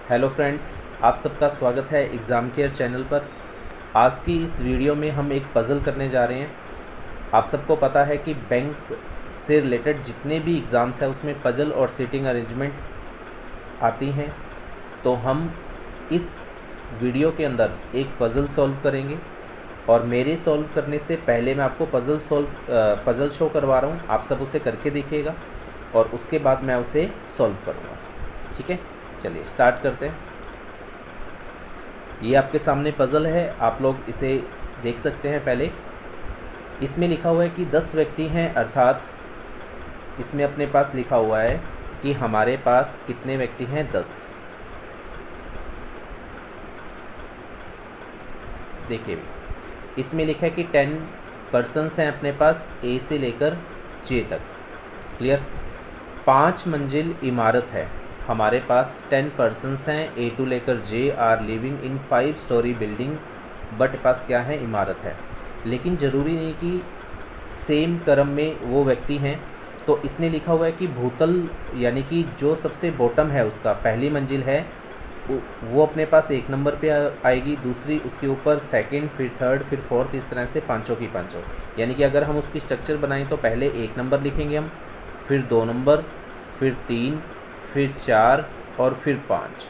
Hello friends, आप सबका स्वागत है एग्ज़ाम केयर चैनल पर। आज की इस वीडियो में हम एक पज़ल करने जा रहे हैं। आप सबको पता है कि बैंक से रिलेटेड जितने भी एग्ज़ाम्स हैं उसमें पज़ल और सीटिंग अरेंजमेंट आती हैं। तो हम इस वीडियो के अंदर एक पज़ल सॉल्व करेंगे और मेरे सॉल्व करने से पहले मैं आपको पज़ल शो करवा रहा हूँ। आप सब उसे करके देखिएगा और उसके बाद मैं उसे सॉल्व करूँगा। ठीक है, चलिए स्टार्ट करते हैं। ये आपके सामने पज़ल है, आप लोग इसे देख सकते हैं। पहले इसमें लिखा हुआ है कि 10 व्यक्ति हैं, अर्थात इसमें अपने पास लिखा हुआ है कि हमारे पास कितने व्यक्ति हैं, 10। देखिए इसमें लिखा है कि 10 पर्सन्स हैं अपने पास ए से लेकर जे तक। क्लियर। 5 मंजिल इमारत है, हमारे पास 10 पर्सन्स हैं, ए टू लेकर J are living in 5 storey building. But पास क्या है, इमारत है। लेकिन ज़रूरी नहीं कि सेम क्रम में वो व्यक्ति हैं। तो इसने लिखा हुआ है कि भूतल यानी कि जो सबसे बॉटम है उसका पहली मंजिल है वो अपने पास 1 नंबर पे आएगी, दूसरी उसके ऊपर, सेकंड, फिर थर्ड, फिर फोर्थ, इस तरह से पांचों की पांचों। यानी कि अगर हम उसकी स्ट्रक्चर बनाएं तो पहले 1 नंबर लिखेंगे हम, फिर 2 नंबर, फिर 3, फिर 4 और फिर 5।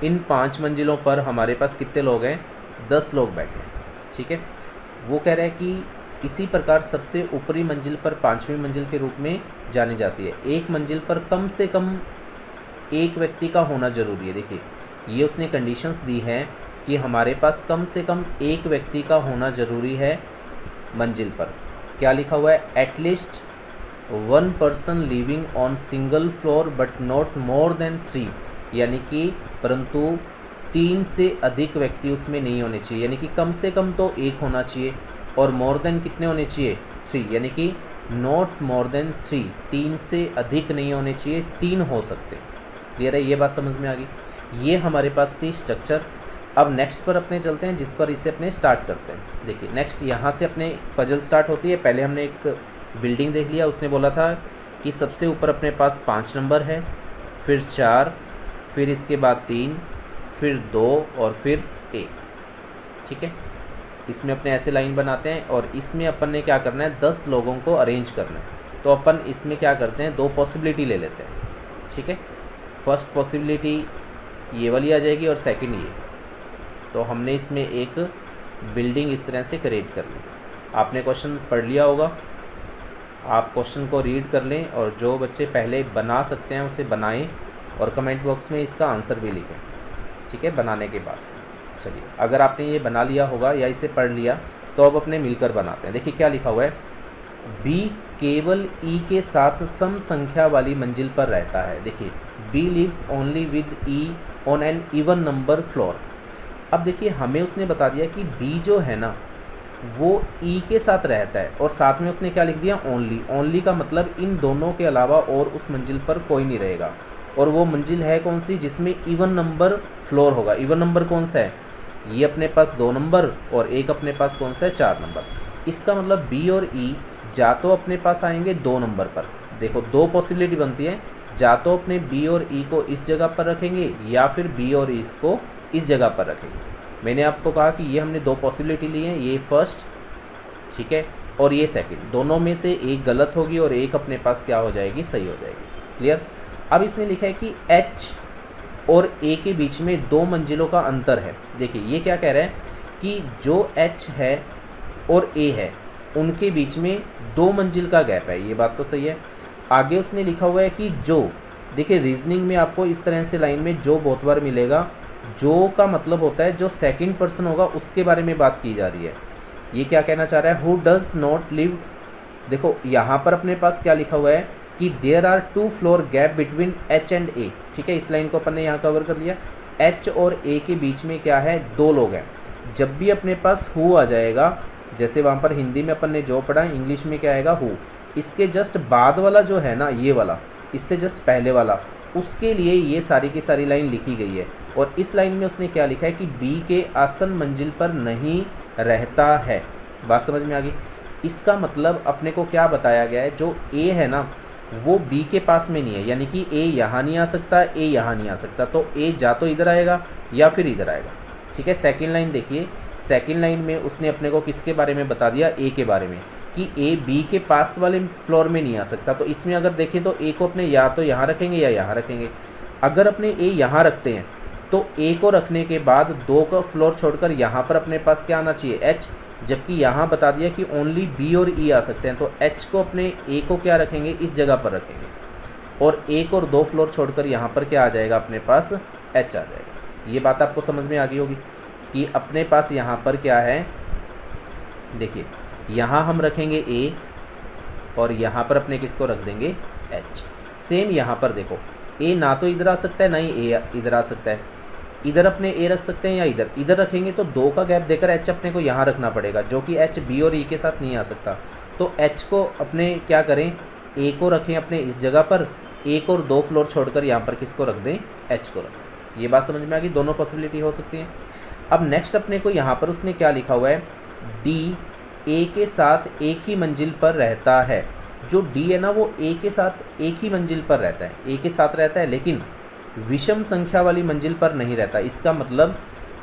इन 5 मंजिलों पर हमारे पास कितने लोग हैं, 10 लोग बैठे हैं। ठीक है। वो कह रहा है कि इसी प्रकार सबसे ऊपरी मंजिल पर 5वीं मंजिल के रूप में जानी जाती है। एक मंजिल पर कम से कम एक व्यक्ति का होना जरूरी है। देखिए ये उसने कंडीशंस दी हैं कि हमारे पास कम से कम एक व्यक्ति का होना ज़रूरी है मंजिल पर। क्या लिखा हुआ है, at least 1 person living on single floor but not more than 3। यानी कि परंतु 3 से अधिक व्यक्ति उसमें नहीं होने चाहिए। यानी कि कम से कम तो एक होना चाहिए और मोर देन कितने होने चाहिए, 3। यानी कि नॉट मोर देन 3, 3 से अधिक नहीं होने चाहिए, 3 हो सकते। क्लियर है, ये बात समझ में आ गई। ये हमारे पास थी स्ट्रक्चर। अब नेक्स्ट पर अपने चलते हैं, जिस पर इसे अपने स्टार्ट करते हैं। देखिए नेक्स्ट यहाँ से अपने पजल स्टार्ट होती है। पहले हमने एक बिल्डिंग देख लिया, उसने बोला था कि सबसे ऊपर अपने पास 5 नंबर है, फिर 4, फिर इसके बाद 3, फिर 2 और फिर 1। ठीक है। इसमें अपने ऐसे लाइन बनाते हैं और इसमें अपन ने क्या करना है, 10 लोगों को अरेंज करना है। तो अपन इसमें क्या करते हैं, 2 पॉसिबिलिटी ले लेते हैं। ठीक है। फर्स्ट पॉसिबिलिटी ये वाली आ जाएगी और सेकंड ये। तो हमने इसमें एक बिल्डिंग इस तरह से क्रिएट कर ली। आपने क्वेश्चन पढ़ लिया होगा, आप क्वेश्चन को रीड कर लें और जो बच्चे पहले बना सकते हैं उसे बनाएं और कमेंट बॉक्स में इसका आंसर भी लिखें। ठीक है, बनाने के बाद। चलिए अगर आपने ये बना लिया होगा या इसे पढ़ लिया तो अब अपने मिलकर बनाते हैं। देखिए क्या लिखा हुआ है, बी केवल ई के साथ सम संख्या वाली मंजिल पर रहता है। देखिए B lives only with E on an even number floor. अब देखिए हमें उसने बता दिया कि बी जो है ना वो ई के साथ रहता है और साथ में उसने क्या लिख दिया, ओनली। ओनली का मतलब इन दोनों के अलावा और उस मंजिल पर कोई नहीं रहेगा। और वो मंजिल है कौन सी, जिसमें इवन नंबर फ्लोर होगा। इवन नंबर कौन सा है, ये अपने पास 2 नंबर और एक अपने पास कौन सा है, 4 नंबर। इसका मतलब बी और ई जा तो अपने पास आएंगे 2 नंबर पर। देखो 2 पॉसिबिलिटी बनती है, जा तो अपने बी और ई को इस जगह पर रखेंगे या फिर बी और ई को इस जगह पर रखेंगे। मैंने आपको कहा कि ये हमने 2 पॉसिबिलिटी ली हैं, ये फर्स्ट, ठीक है, और ये सेकंड। दोनों में से एक गलत होगी और एक अपने पास क्या हो जाएगी, सही हो जाएगी। क्लियर। अब इसने लिखा है कि एच और ए के बीच में 2 मंजिलों का अंतर है। देखिए ये क्या कह रहा है कि जो एच है और ए है उनके बीच में 2 मंजिल का गैप है। ये बात तो सही है। आगे उसने लिखा हुआ है कि जो, देखिए रीजनिंग में आपको इस तरह से लाइन में जो बहुत बार मिलेगा। जो का मतलब होता है जो सेकंड पर्सन होगा उसके बारे में बात की जा रही है। ये क्या कहना चाह रहा है, हु डज नॉट लिव। देखो यहाँ पर अपने पास क्या लिखा हुआ है कि there are 2 floor gap between H and A. ठीक है, इस लाइन को अपन ने यहाँ कवर कर लिया। एच और ए के बीच में क्या है, 2 लोग हैं। जब भी अपने पास हु आ जाएगा, जैसे वहाँ पर हिंदी में अपन ने जो पढ़ा, इंग्लिश में क्या आएगा, हु। इसके जस्ट बाद वाला जो है ना, ये वाला, इससे जस्ट पहले वाला, उसके लिए ये सारी की सारी लाइन लिखी गई है। और इस लाइन में उसने क्या लिखा है कि बी के आसन मंजिल पर नहीं रहता है। बात समझ में आ गई। इसका मतलब अपने को क्या बताया गया है, जो ए है ना वो बी के पास में नहीं है, यानी कि ए यहाँ नहीं आ सकता, ए यहाँ नहीं आ सकता, तो ए जा तो इधर आएगा या फिर इधर आएगा। ठीक है, सेकंड लाइन देखिए, सेकंड लाइन में उसने अपने को किसके बारे में बता दिया, ए के बारे में, कि ए बी के पास वाले फ्लोर में नहीं आ सकता। तो इसमें अगर देखें तो ए को अपने या तो यहाँ रखेंगे या यहाँ रखेंगे। अगर अपने ए यहाँ रखते हैं तो ए को रखने के बाद 2 का फ्लोर छोड़कर यहाँ पर अपने पास क्या आना चाहिए, एच, जबकि यहाँ बता दिया कि ओनली बी और ई आ सकते हैं, तो एच को अपने ए को क्या रखेंगे, इस जगह पर रखेंगे, और एक और 2 फ्लोर छोड़कर यहाँ पर क्या आ जाएगा अपने पास, एच आ जाएगा। ये बात आपको समझ में आ गई होगी कि अपने पास यहाँ पर क्या है, देखिए यहाँ हम रखेंगे ए और यहाँ पर अपने किसको रख देंगे, एच। सेम यहाँ पर देखो, ए ना तो इधर आ सकता है ना ही ए इधर आ सकता है, इधर अपने ए रख सकते हैं या इधर, इधर रखेंगे तो 2 का गैप देकर एच अपने को यहाँ रखना पड़ेगा, जो कि एच बी और ई के साथ नहीं आ सकता। तो एच को अपने क्या करें, ए को रखें अपने इस जगह पर, एक और 2 फ्लोर छोड़कर यहाँ पर किसको रख दें, एच को रखें। ये बात समझ में आ गई, दोनों पॉसिबिलिटी हो सकती है। अब नेक्स्ट अपने को यहाँ पर उसने क्या लिखा हुआ है, डी ए के साथ एक ही मंजिल पर रहता है। जो डी है ना वो ए के साथ एक ही मंजिल पर रहता है, ए के साथ रहता है, लेकिन विषम संख्या वाली मंजिल पर नहीं रहता। इसका मतलब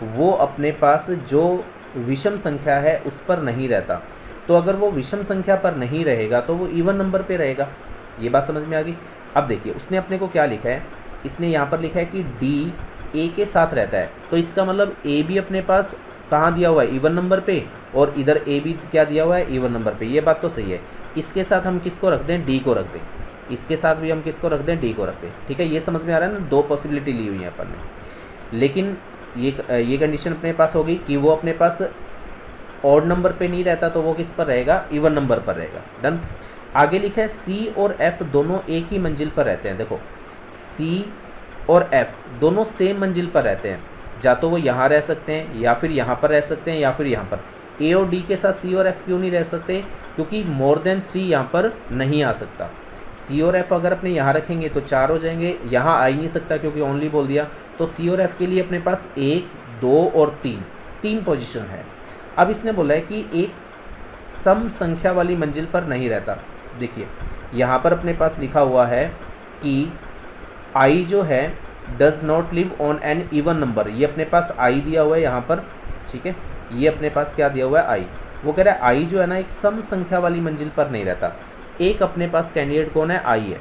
वो अपने पास जो विषम संख्या है उस पर नहीं रहता। तो अगर वो विषम संख्या पर नहीं रहेगा तो वो इवन नंबर पे रहेगा। ये बात समझ में आ गई। अब देखिए उसने अपने को क्या लिखा है, इसने यहाँ पर लिखा है कि डी ए के साथ रहता है, तो इसका मतलब ए भी अपने पास कहाँ दिया हुआ है, इवन नंबर पे, और इधर ए भी क्या दिया हुआ है, इवन नंबर पे। ये बात तो सही है। इसके साथ हम किसको रख दें, डी को रख दें, इसके साथ भी हम किसको रख दें, डी को रख दें। ठीक है, ये समझ में आ रहा है ना, 2 पॉसिबिलिटी ली हुई है अपन ने। लेकिन ये कंडीशन अपने पास होगी कि वो अपने पास ऑड नंबर पे नहीं रहता, तो वो किस पर रहेगा, इवन नंबर पर रहेगा। डन। आगे लिखा है सी और एफ दोनों एक ही मंजिल पर रहते हैं। देखो सी और एफ दोनों सेम मंजिल पर रहते हैं, या तो वो यहाँ रह सकते हैं या फिर यहाँ पर रह सकते हैं या फिर यहाँ पर। ए और डी के साथ सी और एफ क्यों नहीं रह सकते, क्योंकि मोर देन 3 यहाँ पर नहीं आ सकता। सी और एफ अगर अपने यहाँ रखेंगे तो 4 हो जाएंगे, यहाँ आ ही नहीं सकता क्योंकि ओनली बोल दिया। तो सी और एफ के लिए अपने पास 1, 2 और 3 पोजीशन है। अब इसने बोला है कि एक सम संख्या वाली मंजिल पर नहीं रहता। देखिए यहाँ पर अपने पास लिखा हुआ है कि आई जो है does not live on an even number. ये अपने पास आई दिया हुआ है यहाँ पर, ठीक है, ये अपने पास क्या दिया हुआ है, आई। वो कह रहा है आई जो है ना एक सम संख्या वाली मंजिल पर नहीं रहता। एक अपने पास कैंडिडेट कौन है, आई है।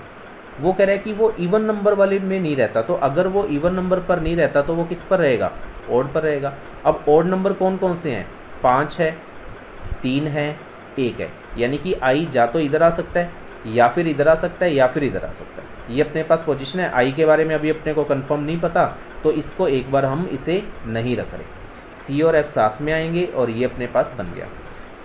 वो कह रहा है कि वो इवन नंबर वाले में नहीं रहता। तो अगर वो इवन नंबर पर नहीं रहता तो वो किस पर रहेगा, ऑड पर रहेगा। अब ऑड नंबर कौन कौन से हैं, 5 है, 3 है, 1 है। यानी कि आई जा तो इधर आ सकता है या फिर इधर आ सकता है या फिर इधर आ सकता है। ये अपने पास पोजीशन है। आई के बारे में अभी अपने को कंफर्म नहीं पता, तो इसको एक बार हम इसे नहीं रख रहे। सी और एफ साथ में आएंगे और ये अपने पास बन गया।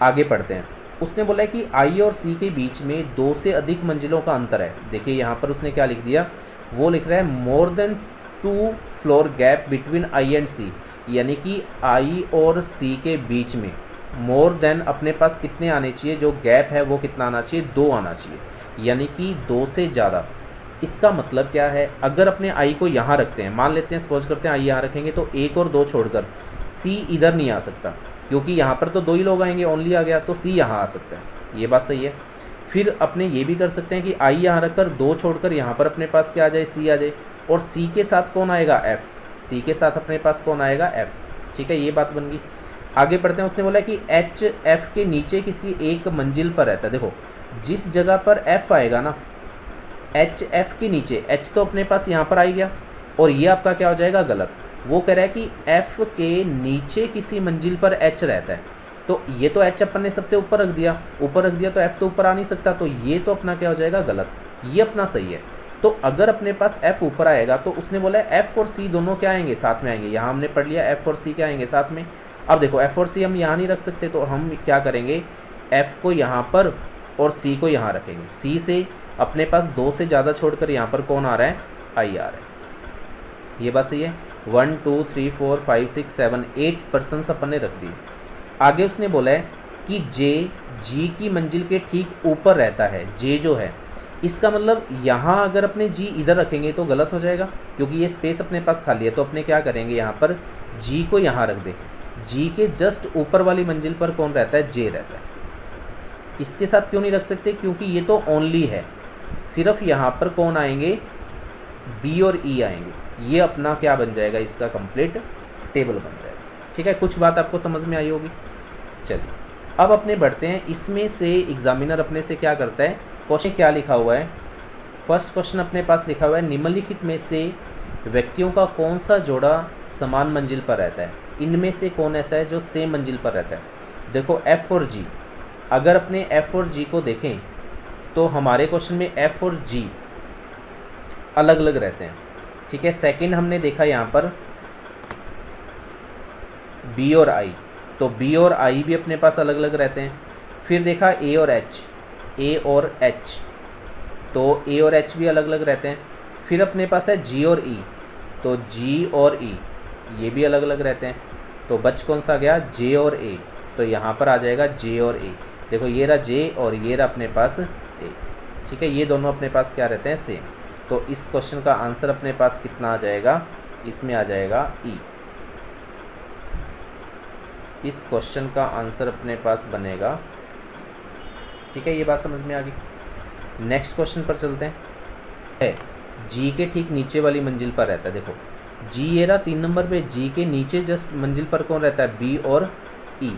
आगे पढ़ते हैं। उसने बोला है कि आई और सी के बीच में 2 से अधिक मंजिलों का अंतर है। देखिए यहाँ पर उसने क्या लिख दिया, वो लिख रहा है more than 2 floor gap between I and C. यानी कि आई और सी के बीच में मोर देन अपने पास कितने आने चाहिए, जो गैप है वो कितना आना चाहिए, 2 आना चाहिए, यानी कि 2 से ज़्यादा। इसका मतलब क्या है, अगर अपने आई को यहाँ रखते हैं, मान लेते हैं सपोज करते हैं आई यहाँ रखेंगे, तो 1 और 2 छोड़कर सी इधर नहीं आ सकता, क्योंकि यहाँ पर तो 2 ही लोग आएंगे, ओनली आ गया, तो सी यहाँ आ सकता है। ये बात सही है। फिर अपने ये भी कर सकते हैं कि आई यहाँ रखकर 2 छोड़कर यहाँ पर अपने पास क्या आ जाए, सी आ जाए, और सी के साथ कौन आएगा, एफ। सी के साथ अपने पास कौन आएगा, एफ। ठीक है, ये बात बन गई। आगे पढ़ते हैं। उसने बोला कि एच एफ के नीचे किसी एक मंजिल पर रहता है। देखो जिस जगह पर एफ आएगा ना, एच एफ के नीचे, एच तो अपने पास यहाँ पर आ गया और ये आपका क्या हो जाएगा, गलत। वो कह रहा है कि एफ के नीचे किसी मंजिल पर एच रहता है। तो ये तो एच अपन ने सबसे ऊपर रख दिया, तो एफ तो ऊपर आ नहीं सकता, तो ये तो अपना क्या हो जाएगा, गलत। ये अपना सही है। तो अगर अपने पास एफ ऊपर आएगा तो उसने बोला एफ और सी दोनों क्या आएंगे, साथ में आएंगे। यहाँ हमने पढ़ लिया एफ और सी क्या आएंगे, साथ में। अब देखो एफ और सी हम यहाँ नहीं रख सकते, तो हम क्या करेंगे, एफ को यहाँ पर और सी को यहाँ रखेंगे। सी से अपने पास 2 से ज़्यादा छोड़कर यहाँ पर कौन आ रहा है, आई आ रहा है। ये बात सही है। 1 2 3 4 5 6 7 8 पर्सन्स अपन ने रख दिए। आगे उसने बोला है कि जे जी की मंजिल के ठीक ऊपर रहता है। जे जो है, इसका मतलब यहाँ अगर अपने जी इधर रखेंगे तो गलत हो जाएगा, क्योंकि ये स्पेस अपने पास खाली है। तो अपने क्या करेंगे, यहाँ पर जी को यहाँ रख दे। जी के जस्ट ऊपर वाली मंजिल पर कौन रहता है, जे रहता है। इसके साथ क्यों नहीं रख सकते, क्योंकि ये तो ओनली है, सिर्फ यहाँ पर कौन आएंगे, बी और ई आएंगे। ये अपना क्या बन जाएगा, इसका कंप्लीट टेबल बन जाएगा। ठीक है, कुछ बात आपको समझ में आई होगी। चलिए अब अपने बढ़ते हैं, इसमें से एग्जामिनर अपने से क्या करता है, क्वेश्चन क्या लिखा हुआ है। फर्स्ट क्वेश्चन अपने पास लिखा हुआ है, निम्नलिखित में से व्यक्तियों का कौन सा जोड़ा समान मंजिल पर रहता है, इनमें से कौन ऐसा है जो सेम मंजिल पर रहता है। देखो एफ और जी, अगर अपने एफ और जी को देखें तो हमारे क्वेश्चन में एफ और जी अलग अलग रहते हैं। ठीक है, सेकंड हमने देखा यहाँ पर बी और आई, तो बी और आई भी अपने पास अलग अलग रहते हैं। फिर देखा ए और एच, ए और एच, तो ए और एच भी अलग अलग रहते हैं। फिर अपने पास है जी और ई, तो जी और ई ये भी अलग अलग रहते हैं। तो बच कौन सा गया, जे और ए, तो यहाँ पर आ जाएगा जे और ए। देखो ये रहा जे और ये रहा अपने पास ए। ठीक है, ये दोनों अपने पास क्या रहते हैं, सेम। तो इस क्वेश्चन का आंसर अपने पास कितना आ जाएगा, इसमें आ जाएगा ई। इस क्वेश्चन का आंसर अपने पास बनेगा। ठीक है, ये बात समझ में आ गई। नेक्स्ट क्वेश्चन पर चलते हैं। जी के ठीक नीचे वाली मंजिल पर रहता है, देखो जी ये रहा 3 नंबर पे, जी के नीचे जस्ट मंजिल पर कौन रहता है, बी और ई।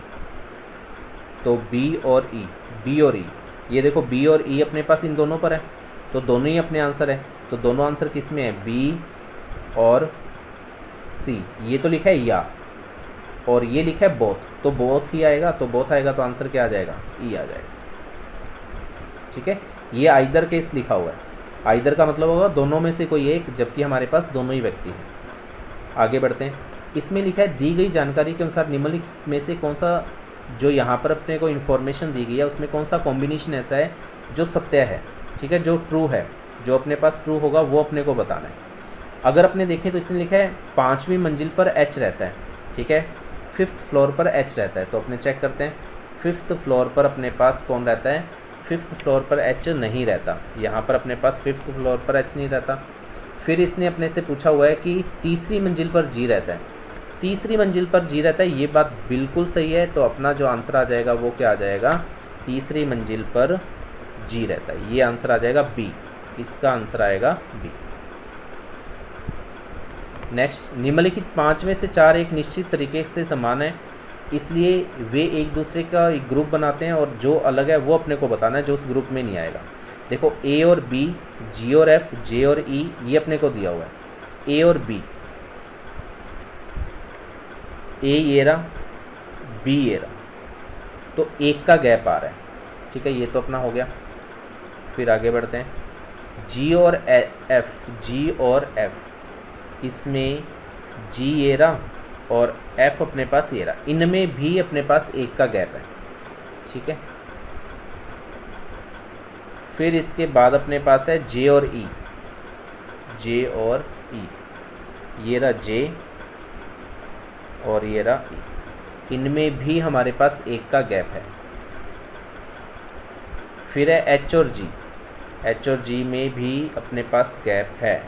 तो बी और ई, बी और ई, ये देखो बी और ई अपने पास इन दोनों पर है, तो दोनों ही अपने आंसर है। तो दोनों आंसर किस में है, बी और सी। ये तो लिखा है या, और ये लिखा है बोथ, तो बोथ ही आएगा। तो बोथ आएगा तो आंसर क्या आ जाएगा, ई आ जाएगा। ठीक है, ये आइदर केस लिखा हुआ है, आइदर का मतलब होगा दोनों में से कोई एक, जबकि हमारे पास दोनों ही व्यक्ति हैं। आगे बढ़ते हैं, इसमें लिखा है दी गई जानकारी के अनुसार निम्नलिखित में से कौन सा, जो यहाँ पर अपने को इन्फॉर्मेशन दी गई है उसमें कौन सा कॉम्बिनेशन ऐसा है जो सत्य है। ठीक है, जो ट्रू है, जो अपने पास ट्रू होगा वो अपने को बताना है। अगर अपने देखें तो इसमें लिखा है 5वीं मंजिल पर एच रहता है। ठीक है, 5th फ्लोर पर एच रहता है, तो अपने चेक करते हैं 5th फ्लोर पर अपने पास कौन रहता है, 5th फ्लोर पर एच नहीं रहता। यहाँ पर अपने पास 5th फ्लोर पर एच नहीं रहता। फिर इसने अपने से पूछा हुआ है कि 3री मंजिल पर जी रहता है, 3री मंजिल पर जी रहता है, ये बात बिल्कुल सही है। तो अपना जो आंसर आ जाएगा वो क्या आ जाएगा, 3री मंजिल पर जी रहता है, ये आंसर आ जाएगा बी। इसका आंसर आएगा बी। नेक्स्ट, निम्नलिखित 5 में से 4 एक निश्चित तरीके से समान है, इसलिए वे एक दूसरे का एक ग्रुप बनाते हैं, और जो अलग है वो अपने को बताना है, जो उस ग्रुप में नहीं आएगा। देखो ए और बी, जी और एफ, जे और ई, ये अपने को दिया हुआ है। ए और बी, ए ये रहा, बी ये रहा, तो एक का गैप आ रहा है। ठीक है, ये तो अपना हो गया। फिर आगे बढ़ते हैं, जी और एफ, जी और एफ, इसमें जी ये रहा और एफ अपने पास ये रहा, इनमें भी अपने पास एक का गैप है। ठीक है, फिर इसके बाद अपने पास है जे और ई, जे और ई, ये रहा जे और ये रहा ई, इनमें भी हमारे पास एक का गैप है। फिर है एच और जी, एच और जी में भी अपने पास गैप है,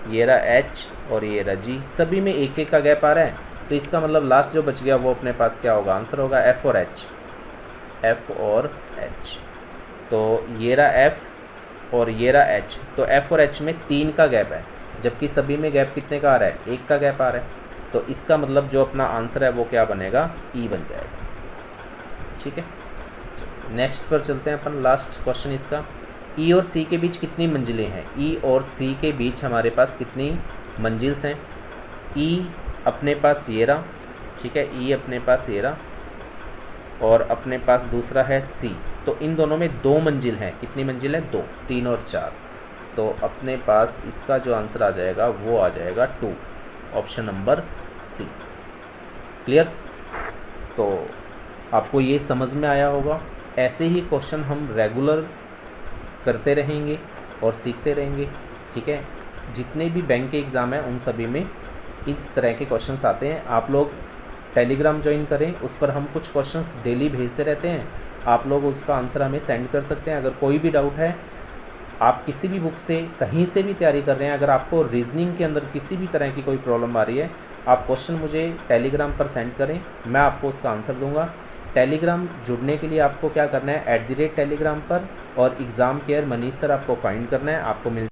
ये रहा एच और ये रहा जी, सभी में एक एक का गैप आ रहा है। तो इसका मतलब लास्ट जो बच गया वो अपने पास क्या होगा, आंसर होगा एफ और एच, एफ और एच। तो ये रहा एफ और ये रहा एच, तो एफ और एच में 3 का गैप है, जबकि सभी में गैप कितने का आ रहा है, 1 का गैप आ रहा है। तो इसका मतलब जो अपना आंसर है वो क्या बनेगा, ई बन जाएगा। ठीक है, नेक्स्ट पर चलते हैं अपन, लास्ट क्वेश्चन इसका। ई और सी के बीच कितनी मंजिलें हैं, ई और सी के बीच हमारे पास कितनी मंजिल्स हैं। ई अपने पास ये रहा, ठीक है, ई अपने पास ये रहा, और अपने पास दूसरा है सी, तो इन दोनों में 2 मंजिल हैं। कितनी मंजिल है, 2, 3 और 4। तो अपने पास इसका जो आंसर आ जाएगा वो आ जाएगा 2, ऑप्शन नंबर सी। क्लियर, तो आपको ये समझ में आया होगा। ऐसे ही क्वेश्चन हम रेगुलर करते रहेंगे और सीखते रहेंगे। ठीक है, जितने भी बैंक के एग्ज़ाम हैं उन सभी में इस तरह के क्वेश्चंस आते हैं। आप लोग टेलीग्राम ज्वाइन करें, उस पर हम कुछ क्वेश्चंस डेली भेजते रहते हैं, आप लोग उसका आंसर हमें सेंड कर सकते हैं। अगर कोई भी डाउट है, आप किसी भी बुक से कहीं से भी तैयारी कर रहे हैं, अगर आपको रीजनिंग के अंदर किसी भी तरह की कोई प्रॉब्लम आ रही है, आप क्वेश्चन मुझे टेलीग्राम पर सेंड करें, मैं आपको उसका आंसर दूंगा। टेलीग्राम जुड़ने के लिए आपको क्या करना है, @टेलीग्राम पर, और एग्ज़ाम केयर मनीष सर आपको फाइंड करना है, आपको मिल